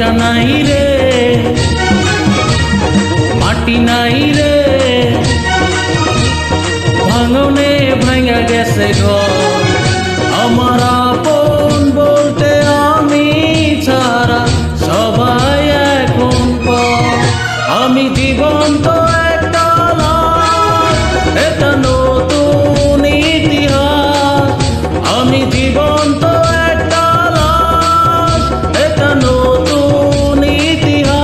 ভিটা নাই রে, মাটি নাই রে, ভাঙনে ভাঙা গেছে ঘর। আমার আপন বলতে আমি ছাড়া সবাই এখন পর। আমি জীবন্ত একটা লাশ, এটা নতুন ইতিহাস। আমি জীবন্ত একটা লাশ, এটা নতুন ইতিহাস।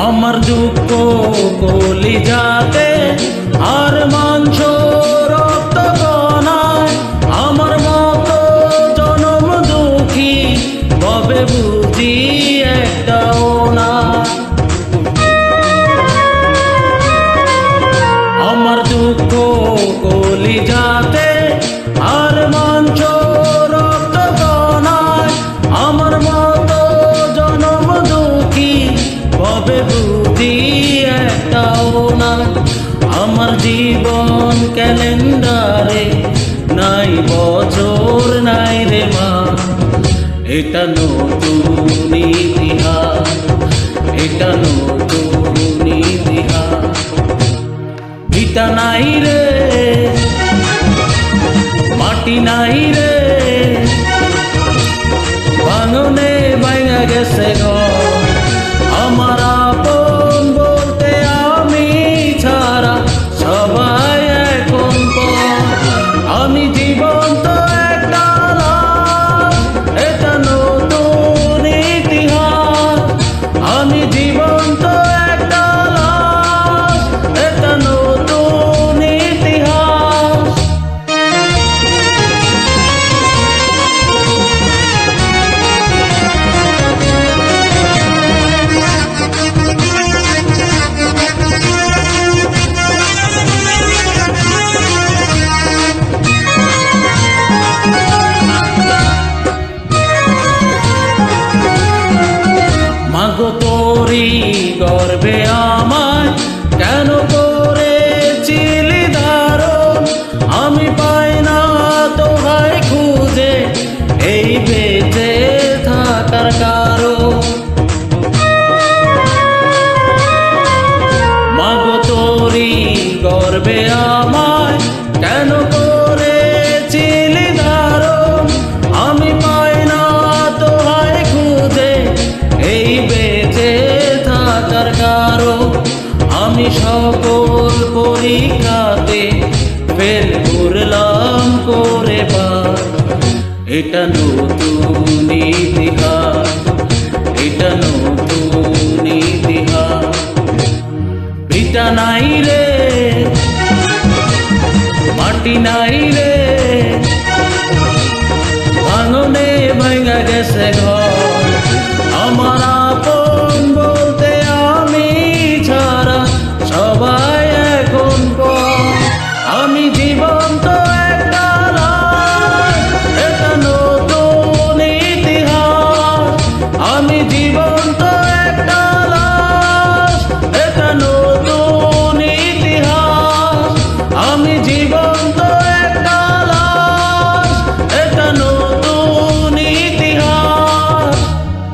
আমার দুঃখ কলিজাতে আর মাংস রক্ত কণায়, আমার মতো জনম দুঃখী কবে বুঝি একটাও না। আমার দুঃখ কলিজাতে আর মাংস রক্ত কণায়, আমার মতো জনম দুঃখী কবে বুঝি একটাও না। আমার জীবন ক্যালেন্ডারে নাই বছর নাই রে মা, এটা নতুন ইতিহাস, এটা নতুন ইতিহাস। ভিটা নাই রে, মাটি নাই রে, ভাঙনে ভাঙা গেছে ঘর। আমার আপন বলতে আমি ছাড়া সবাই এখন পর। আমি জীবন্ত একটা লাশ, এটা নতুন ইতিহাস। আমি জীবন্ত একটা লাশ, এটা নতুন ইতিহাস। মাগো তোরি গর্বে আমায় কেন করেছিলি ধারণ? আমি পাই না তোহায় খুঁজে এই বেঁচে থাকার কারণ। মাগো তোরি গর্বে আমায় কেন করেছিলি ধারণ? আমি পাই না তোহায় খুঁজে এই বেঁচে থাকার কারণ। আমি সকল পরীক্ষাতে ফেল করলাম করে পার। এটা নতুন ইতিহাস, এটা নতুন ইতিহাস। ভিটা নাই রে, মাটি নাই রে, ভাঙনে ভাঙা গেছে ঘর।